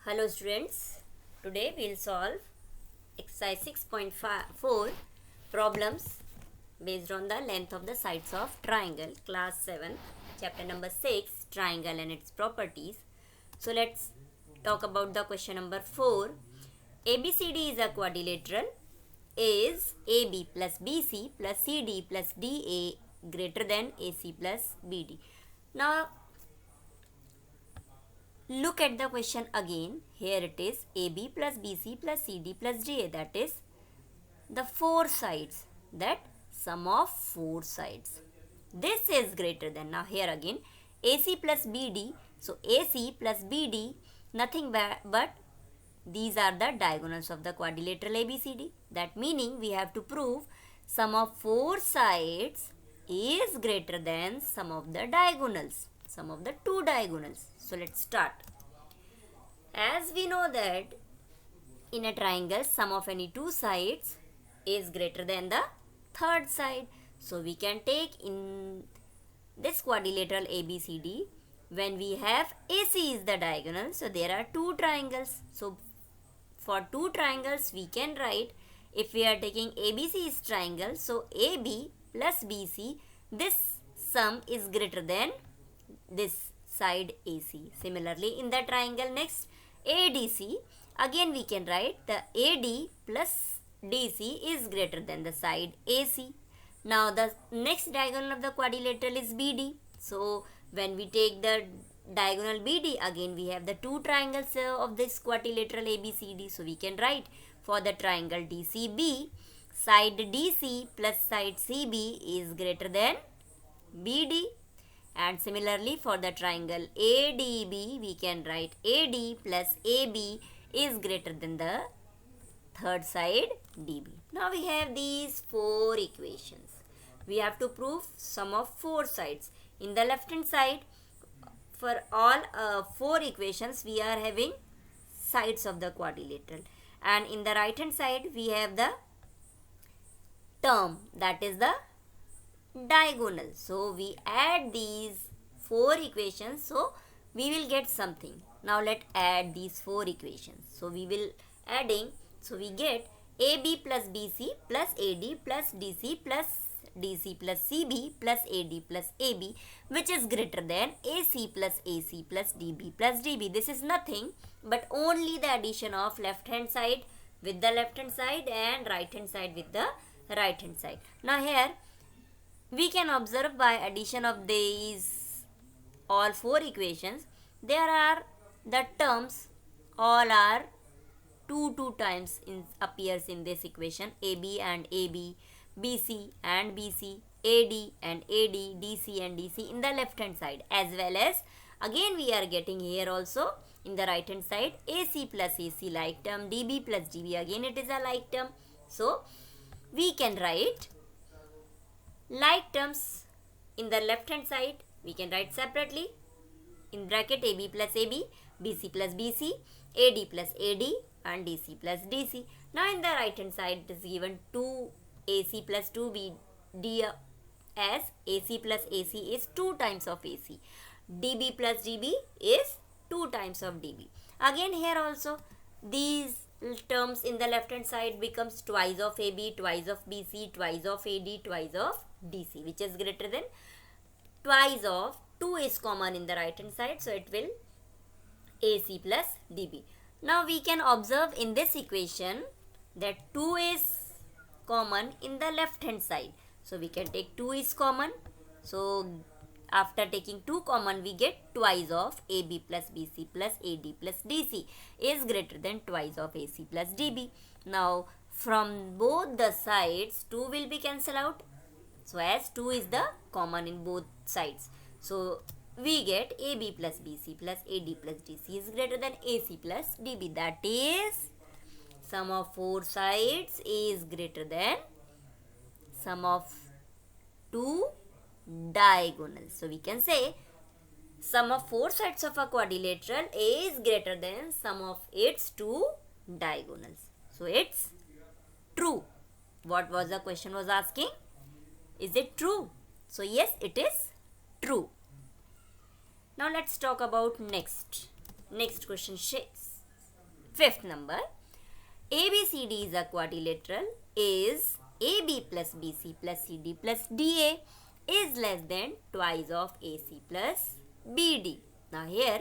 Hello students, today we will solve exercise 6.4 problems based on the length of the sides of triangle, class 7, chapter number 6, triangle and its properties. So let's talk about the question number 4. ABCD is a quadrilateral. Is AB plus BC plus CD plus DA greater than AC plus BD? Now look at the question again. Here it is AB plus BC plus CD plus DA, that is the four sides, that sum of four sides. This is greater than, now here again AC plus BD, so AC plus BD nothing but these are the diagonals of the quadrilateral ABCD. That meaning we have to prove sum of four sides is greater than sum of the diagonals, sum of the two diagonals. So let's start. As we know that in a triangle sum of any two sides is greater than the third side. So we can take in this quadrilateral ABCD, when we have AC is the diagonal, so there are two triangles. So for two triangles we can write, if we are taking ABC is triangle, so AB plus BC, this sum is greater than this side AC. Similarly in the triangle next ADC, again we can write the AD plus DC is greater than the side AC. Now the next diagonal of the quadrilateral is BD. So when we take the diagonal BD, again we have the two triangles of this quadrilateral ABCD. So we can write for the triangle DCB, side DC plus side CB is greater than BD. And similarly for the triangle ADB, we can write AD plus AB is greater than the third side DB. Now we have these four equations. We have to prove sum of four sides. In the left hand side, for all four equations we are having sides of the quadrilateral, and in the right hand side we have the term, that is the diagonal. So we add these four equations, so we will get something. Now let add these four equations. So we will adding, so we get AB plus BC plus AD plus DC plus DC plus CB plus AD plus AB, which is greater than AC plus AC plus DB plus DB. This is nothing but only the addition of left hand side with the left hand side and right hand side with the right hand side. Now here we can observe by addition of these all four equations, there are the terms all are 2 times appears in this equation. AB and AB, BC and BC, AD and AD, DC and DC in the left hand side, as well as again we are getting here also in the right hand side AC plus AC like term, DB plus DB again it is a like term. So we can write like terms in the left hand side, we can write separately in bracket AB plus AB, BC plus BC, AD plus AD and DC plus DC. Now in the right hand side it is given 2 AC plus 2 BD as AC plus AC is 2 times of AC. DB plus DB is 2 times of DB. Again here also these terms in the left hand side becomes twice of AB, twice of BC, twice of AD, twice of DC, which is greater than twice of 2 is common in the right hand side, so it will AC plus DB. Now we can observe in this equation that 2 is common in the left hand side, so we can take 2 is common. So after taking 2 common we get twice of AB plus BC plus AD plus DC is greater than twice of AC plus DB. Now from both the sides 2 will be cancelled out, so as 2 is the common in both sides, so we get AB plus BC plus AD plus DC is greater than AC plus DB, that is sum of four sides is greater than sum of two diagonals. So we can say sum of four sides of a quadrilateral is greater than sum of its two diagonals. So it's true. What was the question was asking? Is it true? So yes, it is true. Now let's talk about next question Fifth number, ABCD is a quadrilateral is AB plus BC plus CD plus DA is less than twice of AC plus BD. Now here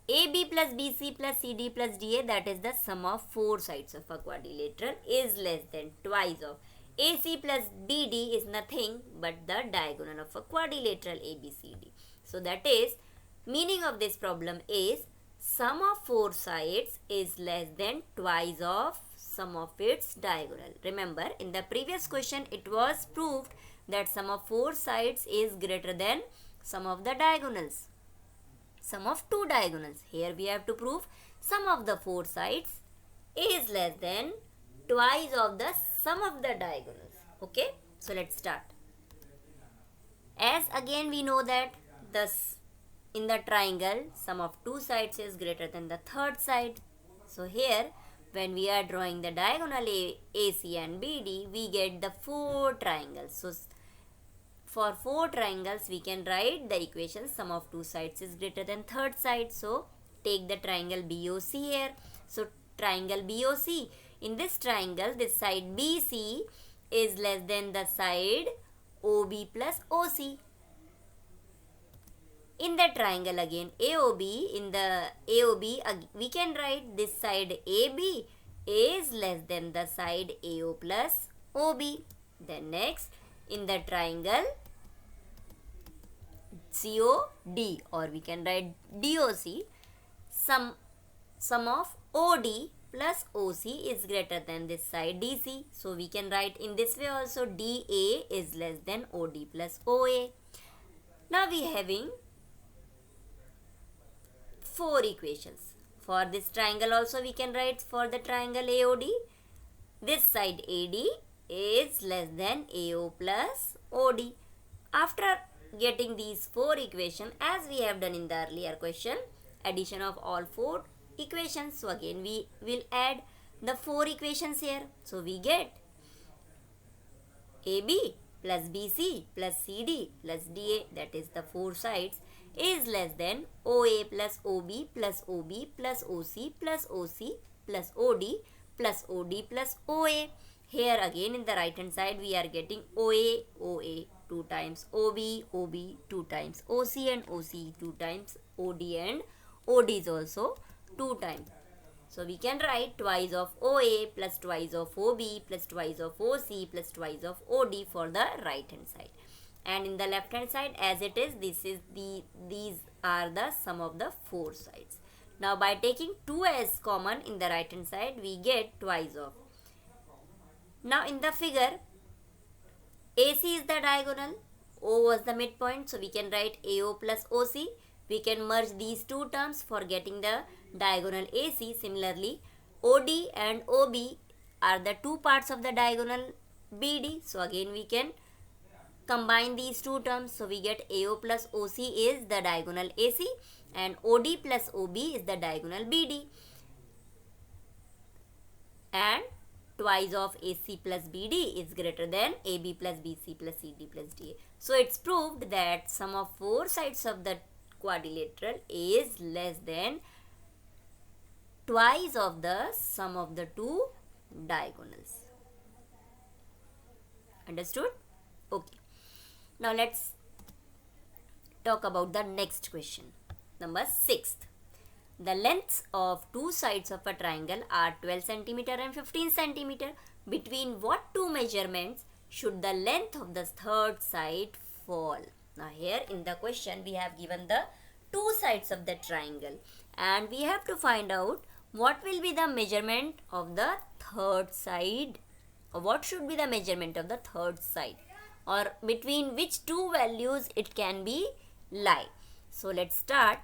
AB plus BC plus CD plus DA, that is the sum of four sides of a quadrilateral, is less than twice of AC plus BD is nothing but the diagonal of a quadrilateral ABCD. So that is, meaning of this problem is sum of four sides is less than twice of sum of its diagonal. Remember, in the previous question it was proved that sum of four sides is greater than sum of the diagonals, sum of two diagonals. Here we have to prove sum of the four sides is less than twice of the sum of the diagonals. Okay, so let's start. As again we know that in the triangle sum of two sides is greater than the third side. So here when we are drawing the diagonal AC and BD, we get the four triangles. So for four triangles we can write the equation sum of two sides is greater than third side. So take the triangle BOC here. So triangle BOC, in this triangle this side BC is less than the side OB plus OC. In the triangle again AOB, in the AOB we can write this side AB is less than the side AO plus OB. Then next, in the triangle COD, or we can write DOC, sum of OD plus OC is greater than this side DC. So we can write in this way also, DA is less than OD plus OA. Now we having four equations. For this triangle also we can write, for the triangle AOD, this side AD is less than AO plus OD. After getting these four equations, as we have done in the earlier question, addition of all four equations. So again we will add the four equations here. So we get AB plus BC plus CD plus DA, that is the four sides, is less than OA plus OB plus OB plus OC plus OC plus OD plus OD plus OA. Here again in the right hand side we are getting OA 2 times OB, OB 2 times OC, and OC 2 times OD, and OD is also 2 times. So we can write twice of OA plus twice of OB plus twice of OC plus twice of OD for the right hand side. And in the left hand side as it is, these are the sum of the four sides. Now by taking 2 as common in the right hand side, we get twice of. Now in the figure, AC is the diagonal, O was the midpoint, so we can write AO plus OC. We can merge these two terms for getting the diagonal AC. Similarly, OD and OB are the two parts of the diagonal BD. So again we can combine these two terms. So we get AO plus OC is the diagonal AC and OD plus OB is the diagonal BD. And twice of AC plus BD is greater than AB plus BC plus CD plus DA. So it's proved that sum of four sides of the quadrilateral is less than twice of the sum of the two diagonals. Understood? Okay. Now let's talk about the next question. Number 6. The lengths of two sides of a triangle are 12 cm and 15 cm. Between what two measurements should the length of the third side fall? Now here in the question we have given the two sides of the triangle and we have to find out what will be the measurement of the third side, or what should be the measurement of the third side, or between which two values it can be lie. So let's start.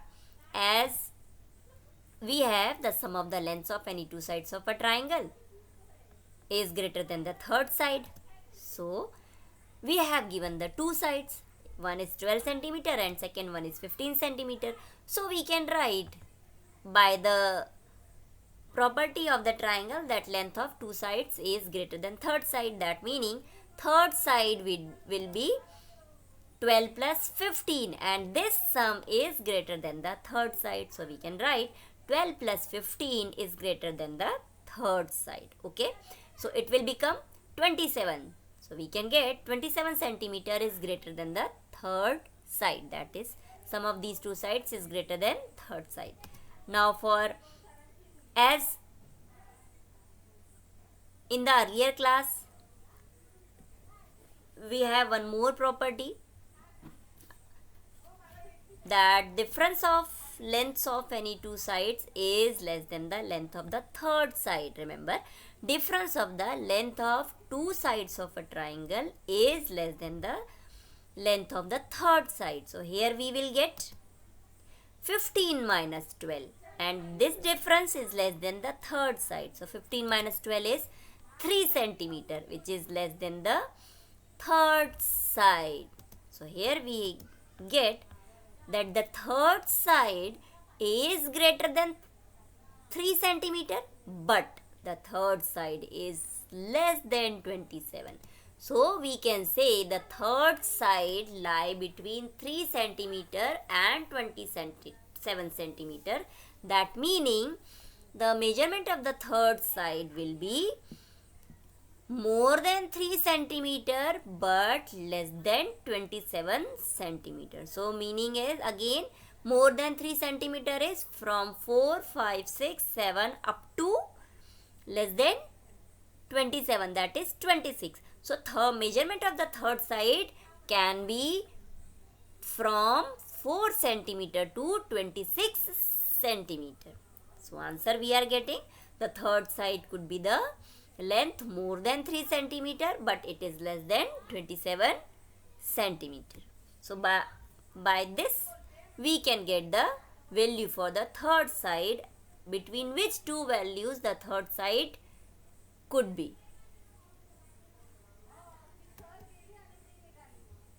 As we have the sum of the lengths of any two sides of a triangle is greater than the third side. So we have given the two sides. One is 12 cm and second one is 15 cm. So we can write by the property of the triangle that length of two sides is greater than third side. That meaning third side will be 12 plus 15 and this sum is greater than the third side. So we can write 12 plus 15 is greater than the third side. Okay, so it will become 27. So we can get 27 centimeter is greater than the third side. That is, sum of these two sides is greater than third side. Now for, as in the earlier class, we have one more property, that difference of lengths of any two sides is less than the length of the third side. Remember, difference of the length of two sides of a triangle is less than the length of the third side. So here we will get 15 minus 12, and this difference is less than the third side. So 15 minus 12 is 3 centimeter, which is less than the third side. So here we get that the third side is greater than 3 centimeter, but the third side is less than 27. So we can say the third side lie between 3 centimeter and 27 centimeter. That meaning the measurement of the third side will be more than 3 centimeter but less than 27 centimeter. So meaning is, again, more than 3 centimeter is from 4, 5, 6, 7 up to less than 27, that is 26. So measurement of the third side can be from 4 centimeter to 26 centimeter. So answer we are getting, the third side could be the length more than 3 centimeter but it is less than 27 centimeter. So by this we can get the value for the third side, between which two values the third side could be.